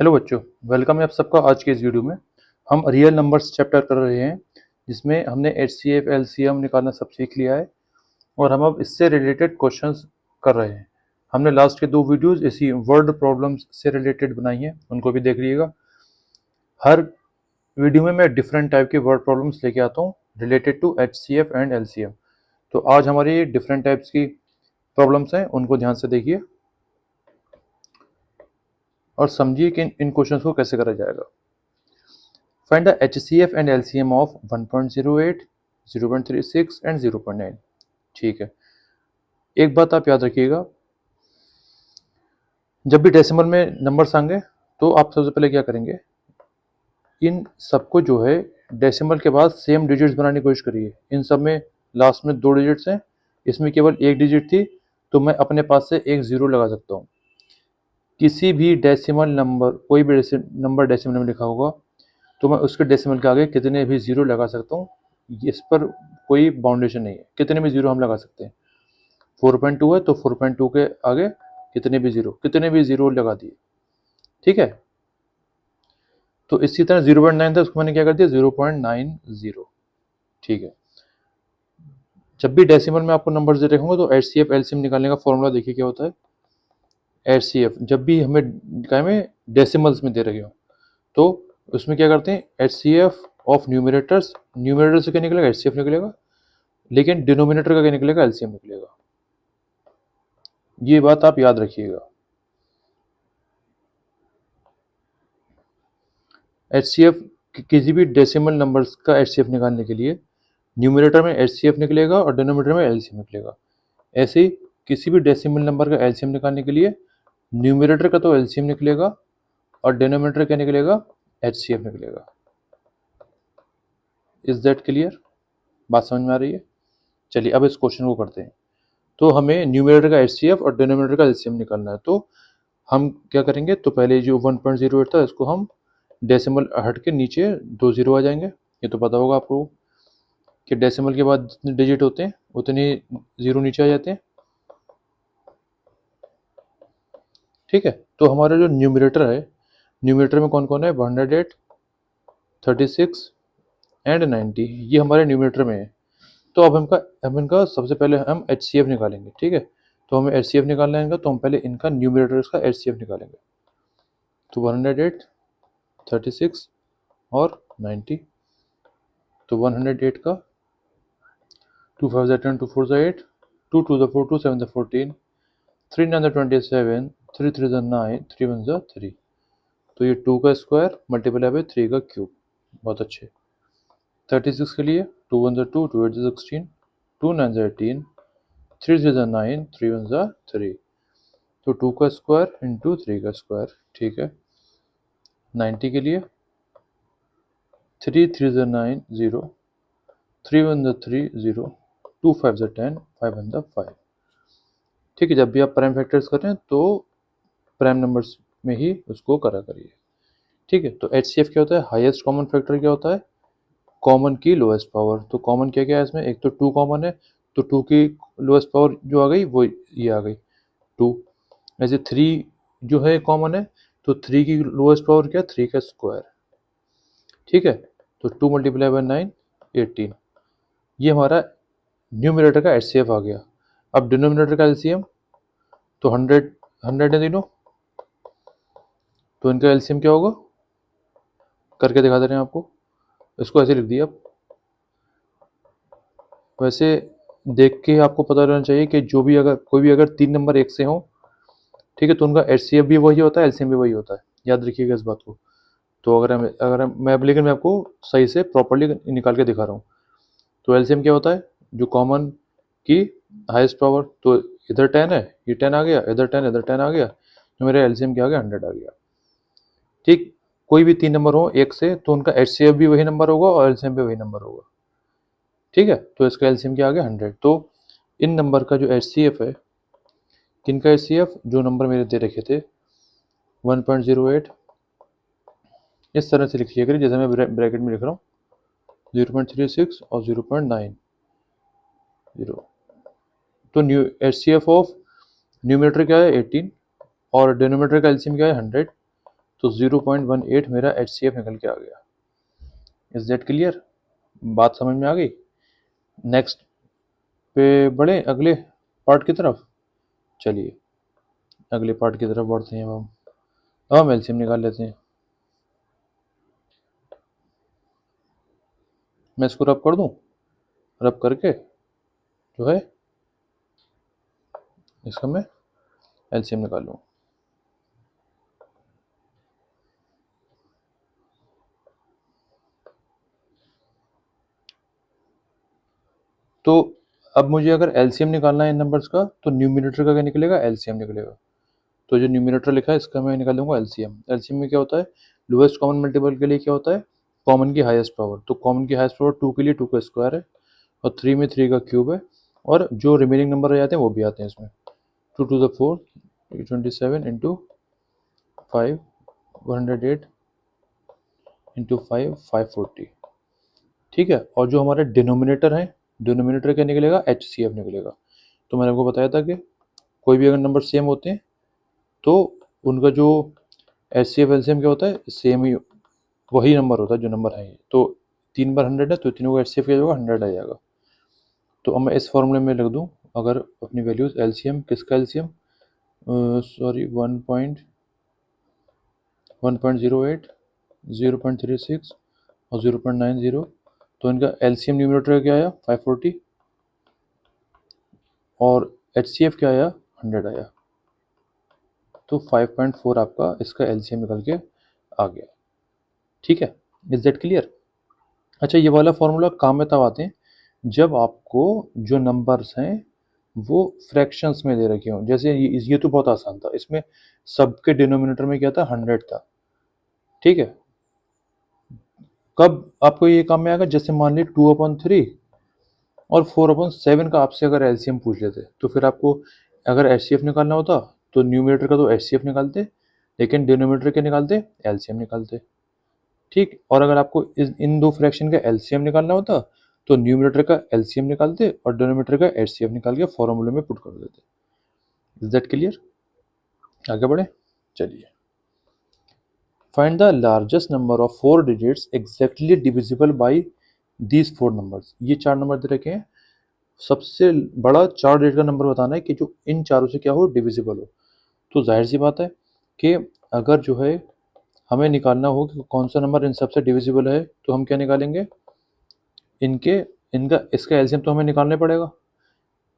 Hello बच्चों, welcome है आप सबका। आज के इस वीडियो में हम रियल नंबर्स चैप्टर कर रहे हैं, जिसमें हमने एचसीएफ एलसीएम निकालना सब सीख लिया है और हम अब इससे रिलेटेड क्वेश्चंस कर रहे हैं। हमने लास्ट के 2 वीडियोस इसी वर्ड प्रॉब्लम्स से रिलेटेड बनाई हैं, उनको भी देख लीजिएगा। हर वीडियो में मैं डिफरेंट टाइप के वर्ड प्रॉब्लम्स लेके आता हूँ related to HCF and LCM. तो आज हमारी डिफरेंट टाइप्स की प्रॉब्लम्स हैं, उनको ध्यान से देखिए और समझिए कि इन क्वेश्चंस को कैसे करा जाएगा। Find the HCF and LCM of 1.08, 0.36 and 0.9। ठीक है, एक बात आप याद रखिएगा, जब भी डेसिमल में नंबर्स आएंगे तो आप सबसे पहले क्या करेंगे, इन सबको जो है डेसिमल के बाद सेम डिजिट्स बनाने की कोशिश करिए। इन सब में लास्ट में 2 डिजिट्स हैं, इसमें केवल 1 डिजिट थी, तो मैं अपने पास से एक ज़ीरो लगा सकता हूँ। किसी भी डेसिमल नंबर, कोई भी नंबर डेसिमल में लिखा होगा तो मैं उसके डेसिमल के आगे कितने भी ज़ीरो लगा सकता हूँ। इस पर कोई बाउंडेशन नहीं है, कितने भी ज़ीरो हम लगा सकते हैं। 4.2 है तो 4.2 के आगे कितने भी ज़ीरो लगा दिए। ठीक है, तो इसी तरह 0.9 था, उसको मैंने क्या कर दिया 0.90। ठीक है, जब भी डेसिमल में आपको नंबर दे रखूंगा तो एचसीएफ एलसीएम निकालने का फॉर्मूला देखिए क्या होता है। एचसीएफ जब भी हमें क्या में डेसिमल्स में दे रखे हो तो उसमें क्या करते हैं, एचसीएफ ऑफ न्यूमरेटर्स, न्यूमरेटर से क्या निकलेगा एचसीएफ निकलेगा, लेकिन डिनोमिनेटर का क्या निकलेगा एलसीएम निकलेगा। ये बात आप याद रखिएगा। एचसीएफ किसी भी डेसिमल नंबर्स का एचसीएफ निकालने के लिए न्यूमरेटर में एचसीएफ निकलेगा और डिनोमिनेटर में एलसीएम निकलेगा। ऐसे ही किसी भी डेसिमल नंबर का एलसीएम निकालने के लिए न्यूमरेटर का तो एलसीएम निकलेगा और डिनोमिनेटर क्या निकलेगा, एचसीएफ निकलेगा। Is that clear? बात समझ में आ रही है? चलिए अब इस क्वेश्चन को करते हैं। तो हमें न्यूमरेटर का एचसीएफ और डिनोमिनेटर का एलसीएम निकालना है, तो हम क्या करेंगे, तो पहले जो 1.08 था इसको हम डेसिमल हट के नीचे 2 ज़ीरो आ जाएंगे। ये तो पता होगा आपको कि डेसिमल के बाद जितने डिजिट होते हैं उतने ज़ीरो नीचे आ जाते हैं। ठीक है, तो हमारा जो न्यूमरेटर है, न्यूमरेटर में कौन कौन है, 108, 36 एंड 90, ये हमारे न्यूमरेटर में है। तो अब हम इनका सबसे पहले हम एचसीएफ निकालेंगे। ठीक है, तो हमें एचसीएफ निकालना है इनका, तो हम पहले इनका न्यूमरेटर का एचसीएफ निकालेंगे। तो 108, 36 और 90। तो 108 का 2 5 10, 2 4 8, 2 2 4, 2 7 14, 3 9 27, 3 3 9, 3 1 3। तो ये 2 का स्क्वायर मल्टीप्लाई बाय 3 का क्यूब। बहुत अच्छे। 36 के लिए 2 1 2, 2 8 16, 2 9 18, 3 3 9, 3 1 3। तो 2 का स्क्वायर इंटू 3 का स्क्वायर। ठीक है, 90 के लिए 3 3 9 0, 3 1 3 0, 2 5 10, 5 1 5। ठीक है, जब भी आप प्राइम फैक्टर्स करें तो प्राइम नंबर्स में ही उसको करा करिए। ठीक है, तो एचसीएफ क्या होता है, हाईएस्ट कॉमन फैक्टर क्या होता है, कॉमन की लोएस्ट पावर। तो कॉमन क्या क्या है इसमें, एक तो 2 कॉमन है, तो 2 की लोएस्ट पावर जो आ गई वो ये आ गई 2। ऐसे 3 जो है कॉमन है, तो 3 की लोएस्ट पावर क्या, 3 का स्क्वायर। ठीक है, तो 2 मल्टीप्लाई बाय 9, 18। ये हमारा न्यूमरेटर का एचसीएफ आ गया। अब डिनोमिनेटर का एलसीएम, तो 100 है तीनों, तो इनका एलसीएम क्या होगा, करके दिखा दे रहे हैं आपको। इसको ऐसे लिख दिया। वैसे देख के आपको पता रहना चाहिए कि जो भी अगर कोई भी अगर 3 नंबर एक से हो, ठीक है, तो उनका एचसीएफ भी वही होता है, एलसीएम भी वही होता है। याद रखिएगा इस बात को। तो मैं लेकिन मैं आपको सही से प्रॉपर्ली निकाल के दिखा रहा हूँ। तो एलसीएम क्या होता है, जो कॉमन की हाईएस्ट पावर, तो इधर 10 है, ये 10 आ गया, इधर 10, इधर 10 आ गया, तो मेरा एलसीएम क्या आ गया, 100 आ गया। ठीक, कोई भी 3 नंबर हो एक से, तो उनका एचसीएफ भी वही नंबर होगा और एलसीएम भी वही नंबर होगा। ठीक है, तो इसका एलसीएम क्या आ गया, 100। तो इन नंबर का जो एचसीएफ है, किनका एचसीएफ, जो नंबर मेरे दे रखे थे 1.08, इस तरह से लिखिए करिए जैसे मैं ब्रैकेट में लिख रहा हूँ, 0.36 और 0.90। तो एचसीएफ ऑफ न्यूमरेटर क्या है 18 और डिनोमिनेटर का एलसीएम क्या है 100। तो 0.18 मेरा HCF निकल के आ गया। Is that clear? बात समझ में आ गई? नेक्स्ट पे बढ़े अगले पार्ट की तरफ। चलिए अगले पार्ट की तरफ बढ़ते हैं। अब हम एलसीएम निकाल लेते हैं। मैं इसको रब कर दूं, रब करके जो है इसका मैं एलसीएम निकाल लूँ। तो अब मुझे अगर एलसीएम निकालना है इन नंबर्स का, तो न्यूमिनेटर का क्या निकलेगा? एलसीएम निकलेगा। तो जो न्यूमिनेटर लिखा है इसका मैं निकाल लूँगा एलसीएम। एलसीएम में क्या होता है? लोएस्ट कॉमन मल्टीपल के लिए क्या होता है? कॉमन की हाईएस्ट पावर। तो कॉमन की हाईएस्ट पावर 2 के लिए 2 का स्क्वायर है, और 3 में 3 का क्यूब है, और जो रिमेनिंग नंबर रह जाते हैं वो भी आते हैं इसमें। 2 to the 4 27 इंटू 5 108 इंटू 5 540। ठीक है। और जो हमारे डिनोमिनेटर है, डिनोमिनेटर क्या निकलेगा? HCF निकलेगा। तो मैंने आपको बताया था कि कोई भी अगर नंबर सेम होते हैं तो उनका जो HCF एलसीएम क्या होता है? सेम ही वही नंबर होता है जो नंबर है। तो 3 बार 100 है तो तीनों का HCF क्या होगा? 100 आ जाएगा। तो अब मैं इस फॉर्मूले में लिख दूं अगर अपनी वैल्यूज। एलसीएम किसका? एलसीएम सॉरी 1.08 0.36 और 0.90। तो इनका एलसीएम न्यूमरेटर क्या आया? 540, और HCF क्या आया? 100 आया। तो 5.4 आपका इसका एलसीएम निकल के आ गया। ठीक है, इज दैट क्लियर? अच्छा, ये वाला फॉर्मूला काम में तब आते हैं जब आपको जो नंबर्स हैं वो फ्रैक्शंस में दे रखे हों। जैसे ये तो बहुत आसान था, इसमें सबके डिनोमिनेटर में क्या था? 100 था। ठीक है। कब आपको ये काम में आएगा? जैसे मान ली 2/3 और 4/7 का आपसे अगर एलसीएम पूछ लेते, तो फिर आपको अगर एचसीएफ निकालना होता तो न्यूमरेटर का तो एचसीएफ निकालते, लेकिन डिनोमिनेटर के निकालते? एलसीएम निकालते। ठीक। और अगर आपको इन दो फ्रैक्शन का एलसीएम निकालना होता तो न्यूमरेटर का एलसीएम निकालते और डिनोमिनेटर का एचसीएफ निकाल के फॉर्मूले में पुट कर देते। Is that clear? आगे बढ़े। चलिए, find the largest number of 4 digits exactly divisible by these 4 numbers. ये 4 नंबर दे रखे हैं, सबसे बड़ा 4 डिजिट का नंबर बताना है कि जो इन चारों से क्या हो? डिविजिबल हो। तो जाहिर सी बात है कि अगर जो है हमें निकालना हो कि कौन सा नंबर इन सबसे डिविजिबल है, तो हम क्या निकालेंगे? इनके इनका इसका एलसीएम तो हमें निकालना ही पड़ेगा।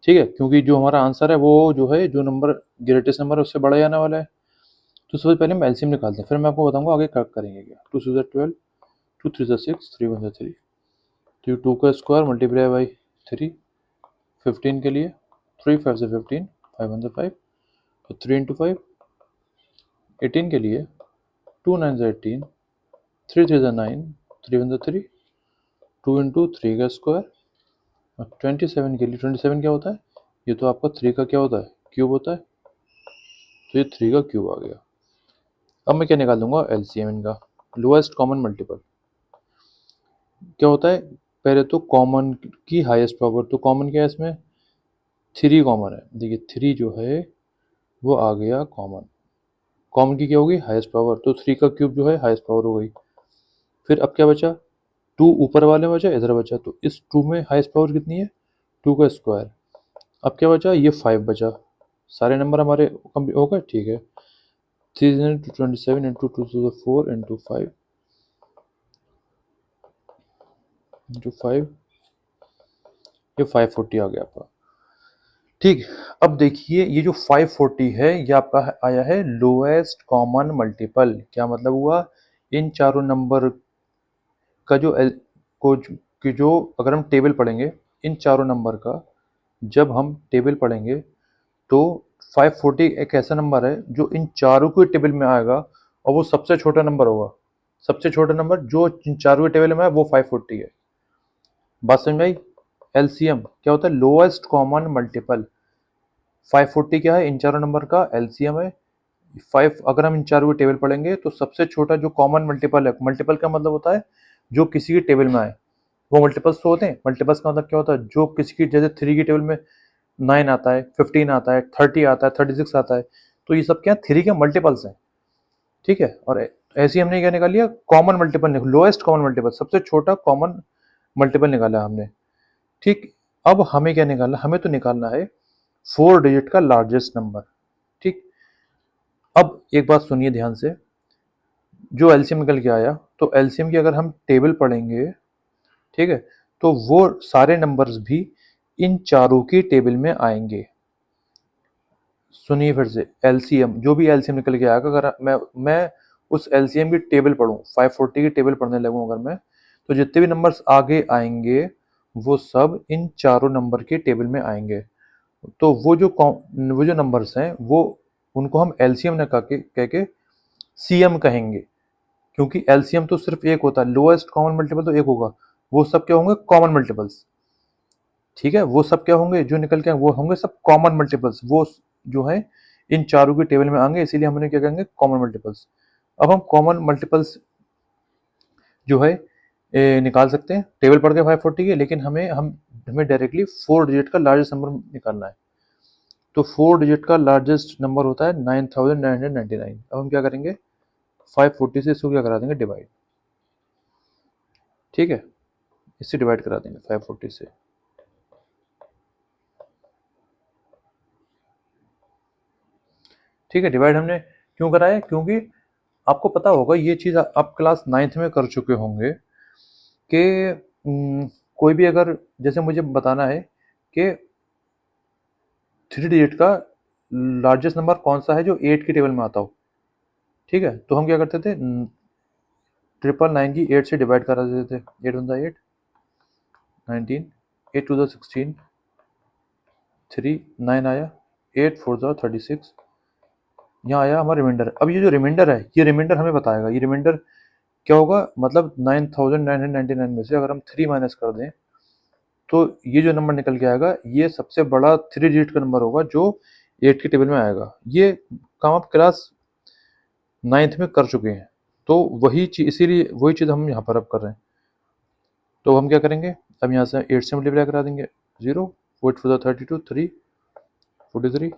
ठीक है, क्योंकि जो हमारा आंसर है वो जो है, जो नंबर ग्रेटेस्ट नंबर है उससे बड़ा ही आने वाला है। तो सबसे पहले हम एलसीएम निकालते हैं, फिर मैं आपको बताऊंगा आगे क्या करेंगे। क्या 2 2 12, 2 3 6, 3 1 3। तो 2 का स्क्वायर मल्टीप्लाई बाई 3 15 के लिए, 3 5 से 15, 5 1 5, तो 3 इंटू 5 18 के लिए, 2 9 से 18, 3 3 से 9, 3 1 3, 2 इंटू 3 का स्क्वायर, और 27 के लिए, 27 क्या होता है? ये तो आपका 3 का क्या होता है? क्यूब होता है। तो ये 3 का क्यूब आ गया। अब मैं क्या निकाल दूंगा? एलसीएम इनका। लोएस्ट कॉमन मल्टीपल क्या होता है? पहले तो कॉमन की हाईएस्ट पावर। तो कॉमन क्या है इसमें? 3 कॉमन है। देखिए 3 जो है वो आ गया कॉमन। कॉमन की क्या होगी? Highest power. तो 3 का क्यूब जो है हाईएस्ट पावर हो गई। फिर अब क्या बचा? 2 ऊपर वाले में बचा, इधर बचा। तो इस 2 में हाईएस्ट पावर कितनी है? 2 का स्क्वायर। अब क्या बचा? ये 5 बचा। सारे नंबर हमारे कंप्लीट हो गए। ठीक है। 327 into 2 to the 4 into 5 into 5, ये 540 आ गया आपका। ठीक। अब देखिए ये जो 540 है ये आपका आया है लोएस्ट कॉमन मल्टीपल। क्या मतलब हुआ? इन चारों नंबर का जो कि जो अगर हम टेबल पढ़ेंगे इन चारों नंबर का, जब हम टेबल पढ़ेंगे तो 540 एक ऐसा नंबर है जो इन चारों के टेबल में आएगा, और वो सबसे छोटा नंबर होगा। सबसे छोटा नंबर जो इन चारों के टेबल में है वो 540 है। बात समझ में आई? एलसीएम क्या होता है? Lowest common multiple. 540 क्या है? इन चारों नंबर का एलसीएम है। 5 अगर हम इन चारों के टेबल पढ़ेंगे तो सबसे छोटा जो कॉमन मल्टीपल है, मल्टीपल का मतलब होता है जो किसी की टेबल में आए। वो मल्टीपल्स तो होते हैं। मल्टीपल्स का मतलब क्या होता है? जो किसी की, जैसे 3 की टेबल में 9 आता है, 15 आता है, 30 आता है, 36 आता है। तो ये सब क्या? 3 के मल्टीपल्स हैं। ठीक है। और ऐसे ही हमने क्या निकाल लिया, common multiple, lowest common multiple, सबसे छोटा कॉमन मल्टीपल निकाला हमने। ठीक, अब हमें क्या निकालना, हमें तो निकालना है 4 डिजिट का लार्जेस्ट नंबर। ठीक, अब एक बात सुनिए ध्यान से, जो एलसीएम निकल के आया, तो एलसीएम की अगर हम टेबल पढ़ेंगे, ठीक है, तो वो सारे नंबर्स भी इन चारों की टेबल में आएंगे। सुनिए फिर से, एलसीएम, जो भी एलसीएम निकल के आएगा, अगर मैं उस एलसीएम की टेबल पढ़ूं, 540 की टेबल पढ़ने लगूं अगर मैं, तो जितने भी नंबर्स आगे आएंगे वो सब इन चारों नंबर के टेबल में आएंगे। तो वो जो नंबर्स हैं वो, उनको हम एलसीएम न कह के सीएम कहेंगे, क्योंकि एलसीएम तो सिर्फ एक होता है, लोएस्ट कॉमन मल्टीपल तो एक होगा, वो सब क्या होंगे, कॉमन मल्टीपल्स। ठीक है, वो सब क्या होंगे, जो निकल के आए, वो होंगे सब कॉमन मल्टीपल्स, वो जो है इन चारों की टेबल में आएंगे, इसीलिए हमने क्या कहेंगे, कॉमन मल्टीपल्स। अब हम कॉमन मल्टीपल्स जो है निकाल सकते हैं, टेबल पढ़ के 540 की, लेकिन हमें डायरेक्टली 4 डिजिट का लार्जेस्ट नंबर निकालना है। तो 4 डिजिट का लार्जेस्ट नंबर होता है 9999। अब हम क्या करेंगे, 540 से इसको क्या करा देंगे, डिवाइड। ठीक है, इससे डिवाइड करा देंगे 540 से। ठीक है, डिवाइड हमने क्यों कराया, क्योंकि आपको पता होगा ये चीज़, आप क्लास 9th में कर चुके होंगे कि कोई भी अगर, जैसे मुझे बताना है कि 3 डिजिट का लार्जेस्ट नंबर कौन सा है जो 8 की टेबल में आता हो। ठीक है, तो हम क्या करते थे, 999 की 8 से डिवाइड करा देते थे। 8 × 8 19, 8 × 2 16, 3 9 आया, 8 4 36, यहाँ आया हमारा रिमाइंडर। अब ये जो रिमाइंडर है, ये रिमाइंडर हमें बताएगा, ये रिमाइंडर क्या होगा, मतलब 9999 में से अगर हम 3 माइनस कर दें, तो ये जो नंबर निकल के आएगा, ये सबसे बड़ा 3 डिजिट का नंबर होगा जो 8 की टेबल में आएगा। ये काम आप क्लास 9th में कर चुके हैं, तो वही चीज़, इसीलिए वही चीज़ हम यहाँ पर अब कर रहे हैं। तो हम क्या करेंगे, अब यहाँ से 8 से मल्टीप्लाई करा देंगे, 0 8 4 32 3 43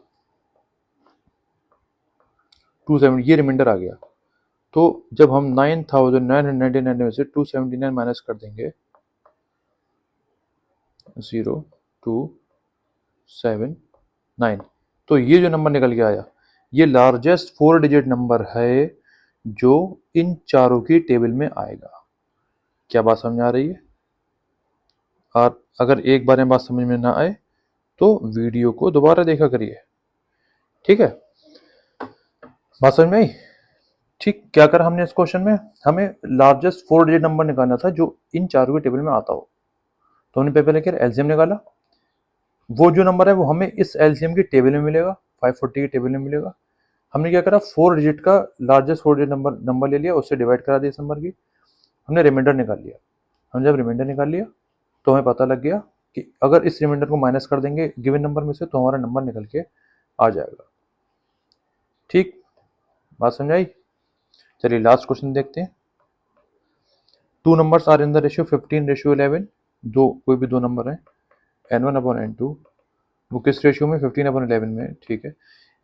270, ये रिमाइंडर आ गया। तो जब हम 9999 में से 279 माइनस कर देंगे, 0 2 7 9, तो ये जो नंबर निकल के आया, ये लार्जेस्ट 4 डिजिट नंबर है जो इन चारों की टेबल में आएगा। क्या बात समझ आ रही है? और अगर एक बार में बात समझ में ना आए तो वीडियो को दोबारा देखा करिए। ठीक है, बात समझ में आई? ठीक, क्या करा हमने इस क्वेश्चन में, हमें लार्जेस्ट 4 डिजिट नंबर निकालना था जो इन चारों की टेबल में आता हो। तो हमने पहले क्या एलसीएम निकाला, वो जो नंबर है वो हमें इस एलसीएम की टेबल में मिलेगा, 540 की टेबल में मिलेगा। हमने क्या करा, 4 डिजिट का लार्जेस्ट 4 डिजिट नंबर ले लिया, उससे डिवाइड करा दिया इस नंबर की, हमने रिमाइंडर निकाल लिया। हम जब रिमाइंडर निकाल लिया तो हमें पता लग गया कि अगर इस रिमाइंडर को माइनस कर देंगे गिवन नंबर में से, तो हमारा नंबर निकल के आ जाएगा। ठीक, बात समझ आई? चलिए लास्ट क्वेश्चन देखते हैं। 2 numbers are in the ratio 15:11, दो कोई भी दो नंबर है, n1 upon n2, वो किस रेशियो में, 15 upon 11 में। ठीक है,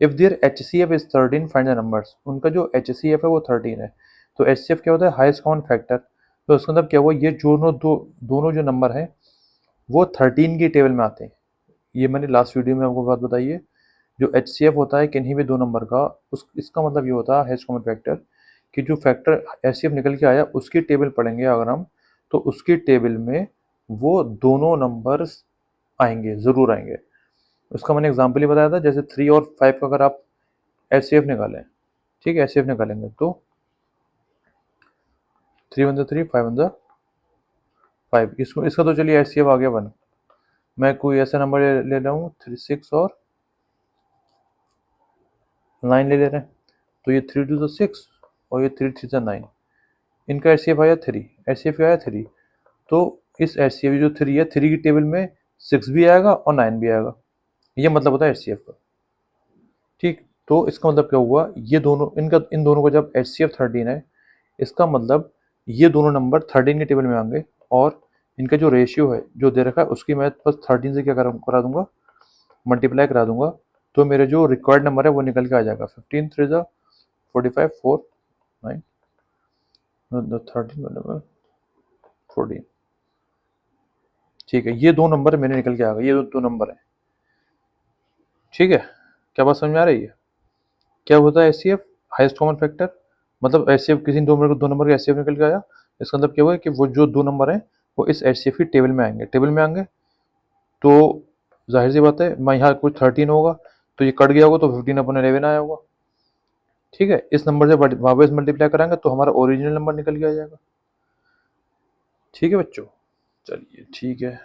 if there HCF is 13 find the numbers, उनका जो HCF है वो 13 है। तो HCF क्या होता है, हाईएस्ट कॉमन फैक्टर। तो उसका मतलब क्या हुआ, ये दोनों जो नंबर हैं वो 13 की टेबल में आते हैं। ये मैंने लास्ट वीडियो में आपको बात बताई है, जो HCF होता है किन्हीं भी दो नंबर का, इसका मतलब ये होता है हाईएस्ट कॉमन फैक्टर, कि जो फैक्टर HCF निकल के आया उसकी टेबल पढ़ेंगे अगर हम, तो उसकी टेबल में वो दोनों नंबर्स आएंगे, ज़रूर आएंगे। उसका मैंने एग्जांपल ही बताया था, जैसे 3 और 5 का अगर आप HCF निकालें, ठीक है, HCF निकालेंगे तो 3 × 3 5 × 5, इसका तो चलिए HCF आ गया 1। मैं कोई ऐसा नंबर ले रहा हूँ 6 और 9 ले रहे हैं, तो ये 3 2 6 और ये 3 3 9, इनका HCF आया 3, HCF क्या आया 3। तो इस HCF जो 3 है, 3 की टेबल में 6 भी आएगा और 9 भी आएगा, ये मतलब होता है HCF का। ठीक, तो इसका मतलब क्या हुआ, ये दोनों, इन दोनों का जब HCF 13 है, इसका मतलब ये दोनों नंबर 13 के टेबल में आएंगे, और इनका जो रेशियो है जो दे रखा है उसकी मैं बस 13 से क्या करा दूंगा, मल्टीप्लाई करा दूंगा, तो मेरे जो रिक्वायर्ड नंबर है वो निकल के आ जाएगा, 15 3 45 4 13 14। ठीक है, ये 2 नंबर मेरे निकल के आ गए, ये 2 नंबर है। ठीक है, क्या बात समझ में आ रही है? क्या होता है एचसीएफ? Highest common factor. मतलब एचसीएफ किसी 2 नंबर का एचसीएफ निकल के आया, इसका मतलब क्या हुआ कि वो जो 2 नंबर हैं वो इस एचसीएफ की टेबल में आएंगे। टेबल में आएंगे तो जाहिर सी बात है, मैं यहाँ कुछ 13 होगा तो ये कट गया होगा तो 15/11 आया होगा। ठीक है, इस नंबर से वापस मल्टीप्लाई कराएंगे तो हमारा ओरिजिनल नंबर निकल के आ जाएगा। ठीक है बच्चों, चलिए ठीक है।